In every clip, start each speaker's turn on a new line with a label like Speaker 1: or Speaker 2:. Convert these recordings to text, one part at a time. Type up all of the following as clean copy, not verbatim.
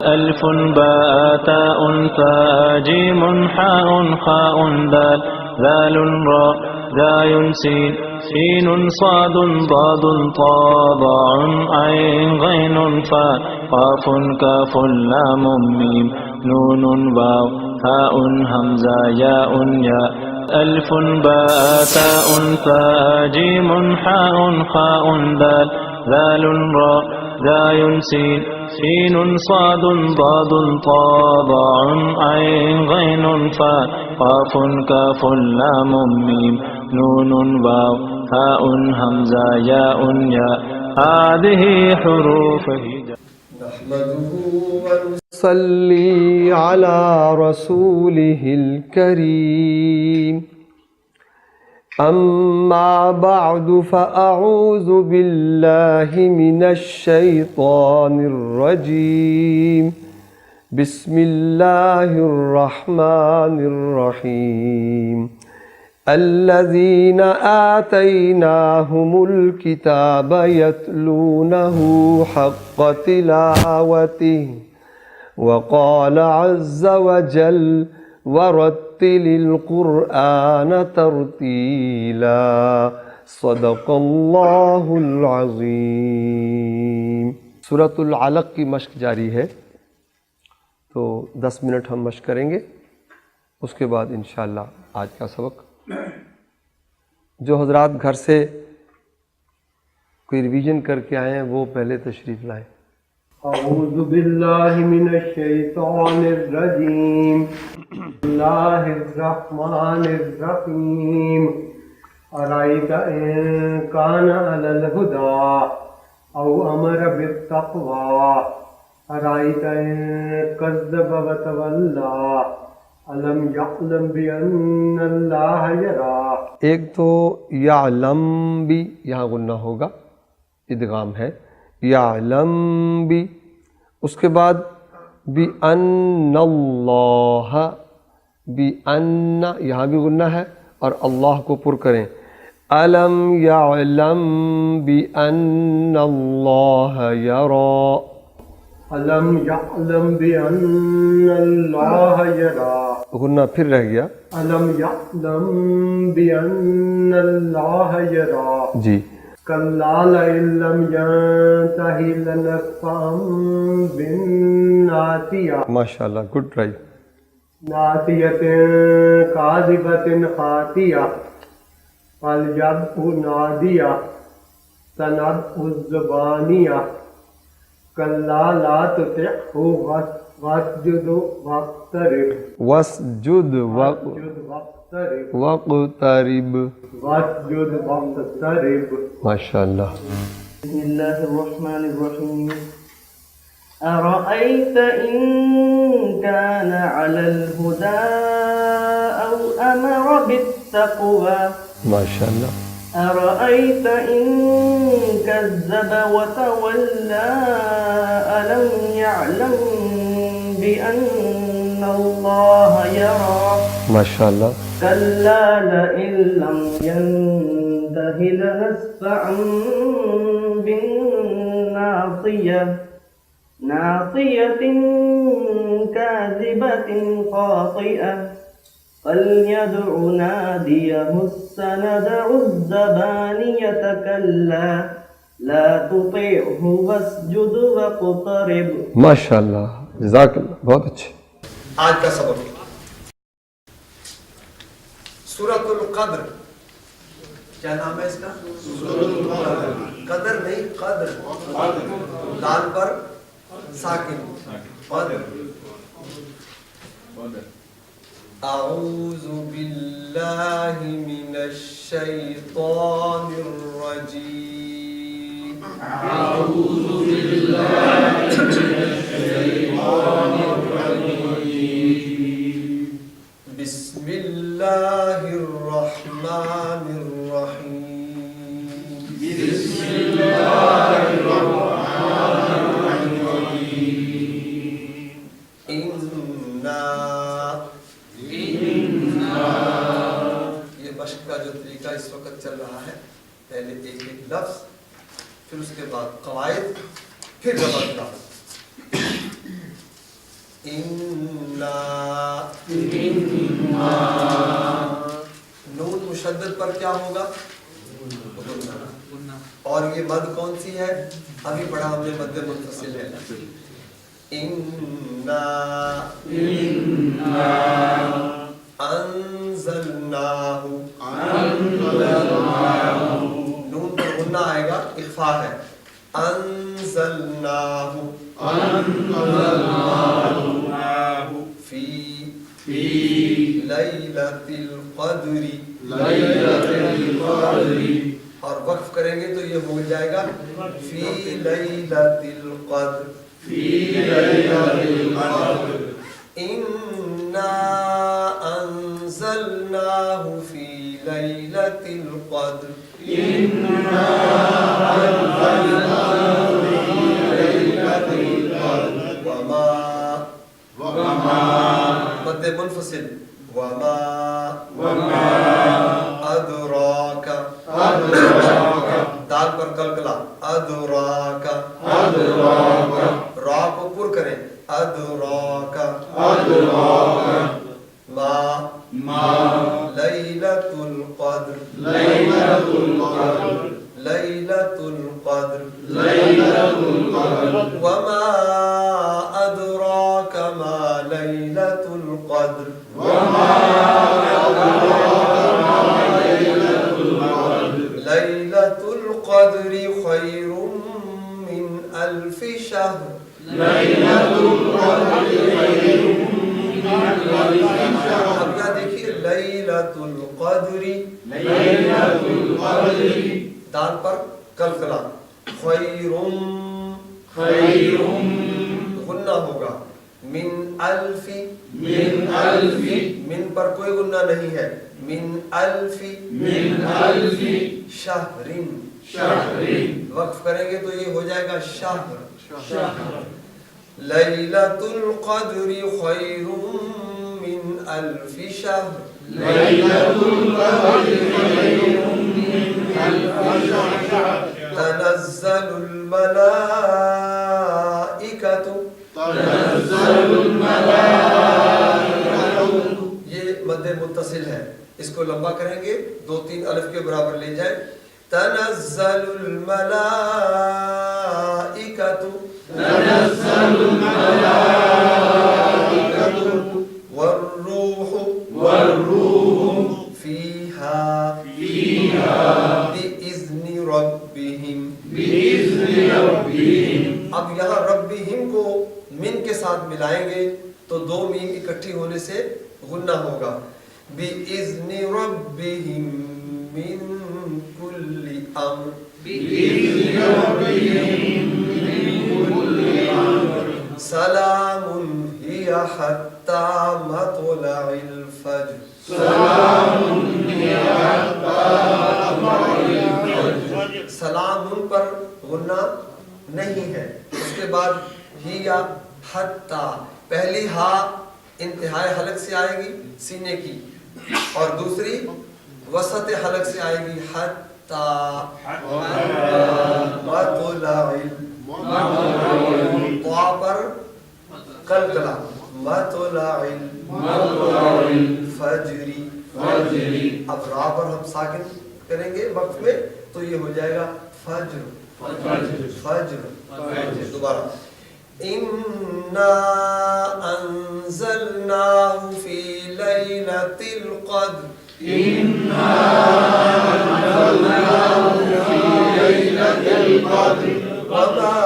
Speaker 1: ألف باء تاء ثاء جيم حاء خاء دال ذال راء ذاي سين سين صاد ضاد طاء ضاع عين غين فاء قاف كاف لام ميم نون واو هاء همزة ياء ياء ألف باء تاء ثاء جيم حاء خاء دال ذال راء ذاي سين سين صاد ضاد طاء ضاع عين غين فاء قاف كاف لام ميم نون واو هاء همزة ياء ياء هذه حروف هجاء.
Speaker 2: نحمده ونصلي على رسوله الكريم. أما بعد فأعوذ بالله من الشيطان الرجيم. بسم الله الرحمن الرحيم. الذين آتيناهم الكتاب يتلونه حق تلاوته وقال عز وجل ورتل القرآن ترتیلا صدق اللہ العظیم. سورۃ العلق کی مشق جاری ہے، تو 10 منٹ ہم مشق کریں گے، اس کے بعد انشاءاللہ آج کا سبق. جو حضرات گھر سے کوئی ریویژن کر کے آئے ہیں وہ پہلے تشریف لائیں. اعوذ باللہ من الشیطان الرجیم. بسم اللہ الرحمن الرحیم. ارائیت ان کان علی الہدی او امر بالتقوی ارائیت ان کذب وتولی علم یعلم بان اللہ یرا. ایک تو یعلم بھی یہاں غنہ ہوگا، ادغام ہے، یعلم بھی. اس کے بعد بِأَنَّ اللَّهَ، بِأَنَّ یہاں بھی غنہ ہے اور اللہ کو پر کریں. أَلَمْ يَعْلَمْ بِأَنَّ اللَّهَ يَرَى. أَلَمْ يَعْلَمْ بِأَنَّ اللَّهَ يَرَى. غنہ پھر رہ گیا. أَلَمْ يَعْلَمْ بِأَنَّ اللَّهَ يَرَى. جی. كَلَّا لَئِن لَّمْ يَنتَهِ لَنَسْفَعًا بِالنَّاصِيَةِ. ماشاءاللہ، گڈ ٹرائی. نَاصِيَةٍ كَاذِبَةٍ خَاطِئَةٍ فَلْيَدْعُ نَادِيَهُ سَنَدْعُ الزَّبَانِيَةَ. كَلَّا لَا تُطِعْهُ وَاسْجُدْ وَاقْتَرِب. وَاسْجُدْ وَاقْتَرِب. وَاسْجُدْ وَاقْتَرِب. ماشاءاللہ.
Speaker 3: بسم اللہ الرحمن الرحیم. أرأيت إن كان على الهدى أو أمر بالتقوى.
Speaker 2: ماشاءاللہ.
Speaker 3: أرأيت إن كذب وتولى ألم يعلم بأن الله يرى.
Speaker 2: ماشاءاللہ.
Speaker 3: كلا لئن لم ينته لنسفعا بالناصية ناصية كاذبة خاطئة فليدع ناديه سندع الزبانية. كلا لا تطعه واسجد واقترب.
Speaker 2: ماشاءاللہ، جزاک اللہ، بہت اچھے.
Speaker 4: آج کا سبق سورۃ القدر. کیا نام ہے اس کا؟ قدر نہیں، قدر. دال پر ساکن. قدر. اعوذ باللہ من الشیطان الرجیم. اعوذ باللہ من الشیطان الرجیم. بسم اللہ الرحمن الرحیم. بسم اللہ الرحمن الرحیم. یہ مشق کا جو طریقہ اس وقت چل رہا ہے، پہلے ایک ایک لفظ، پھر اس کے بعد قواعد، پھر زبر لفظ. انا نون مشدد پر کیا ہوگا؟ اور یہ مد کون سی ہے؟ ابھی پڑھا ہم نے مد منفصل ہے. انا انزلناہ نون پر غنہ آئے گا، اخفا ہے. انزلناہ فی لیلۃ القدر. اور وقف کریں گے تو یہ ہو جائے گا فی لیلۃ القدر. انا انزلناہ فی لیلۃ القدر. وما مد منفصل. وما ادراک دال پر کلکلا. ادراک را کو پر کریں. ادراک ما لیلۃ القدر. لیلۃ القدر. وما ادراک ما لیلۃ القدر. لیلۃ القدر خیر من الف شہر. اب یہاں دیکھیے لیلۃ القدر دال پر کلکلا. خیر غنہ ہوگا. من الف من پر کوئی غنہ نہیں ہے. من الف شہر وقف کریں گے تو یہ ہو جائے گا شہر. لیلۃ القدر خیر من الف شہر. تنزل الملائکۃ. یہ مد متصل ہے، اس کو لمبا کریں گے 2-3 الف کے برابر لے جائیں. تنزل الملائکۃ والروح فیہا بإذن ربہم. اب یہاں ربہم کو من کے ساتھ ملائیں گے تو 2 میم اکٹھی ہونے سے غنہ ہوگا. بإذن ربہم من کل امر. سلام ہی حتی مطلع الفجر. سلام پر غنہ نہیں ہے. اس کے بعد ہی یا حتی، پہلی ہا انتہائی حلق سے آئے گی سینے کی، اور دوسری وسط حلق سے آئے گی حتی مطلع طا پر قلقلہ. مطلع الفجر. اب را پر ہم ساکن کریں گے وقت میں تو یہ ہو جائے گا فجر. دوبارہ انا انزلناہ فی لیلۃ القدر. وما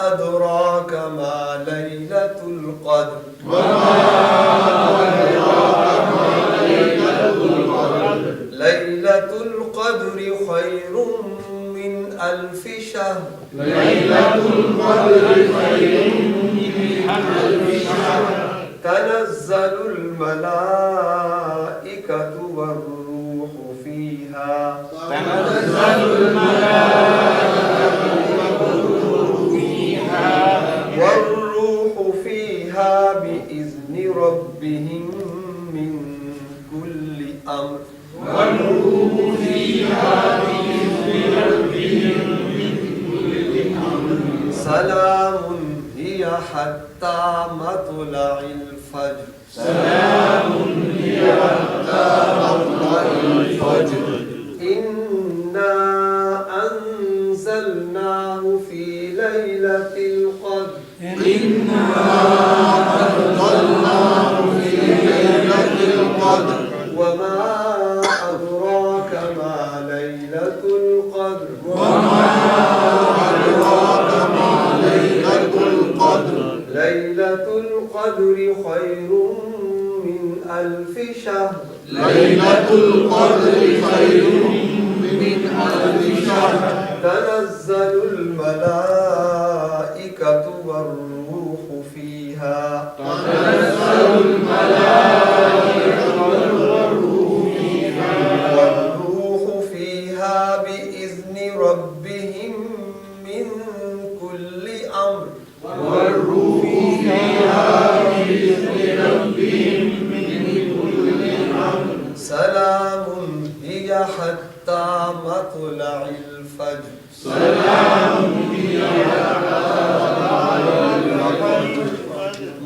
Speaker 4: ادراک ما لیلۃ القدر. لیلۃ القدر خیر من الف شہر. تنزل الملائکۃ والروح فیہا. والروح فیہا بإذن ربہم من کل امر. سلام ہی حتی حتى مطلع الفجر إنا أنزلناه في ليلة القدر وما أدراك ما ليلة القدر ليلة القدر خير من ألف شهر تنزل الملائكة والروح فيها والروح فيها بإذن ربهم من كل أمر سلام هي حتى مطلع الفجر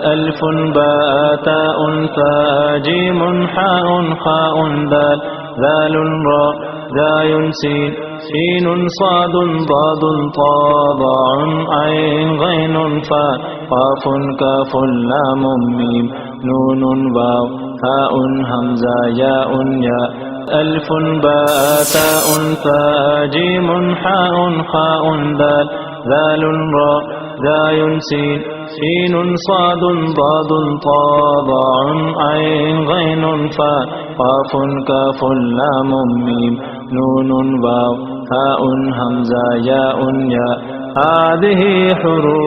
Speaker 1: ألف باء تاء ثاء جيم حاء خاء دال ذال راء ذاي سين سين صاد ضاد طاء ضاء عين غين فاء قاف كاف لام ميم نون واو هاء همزة ياء ياء ألف باء تاء ثاء جيم حاء خاء دال ذال راء ذاي سين سين صاد ضاد طاء ضاء عين غين فاء قاف كاف لام ميم نون واو هاء همزة ياء ياء هذه حروف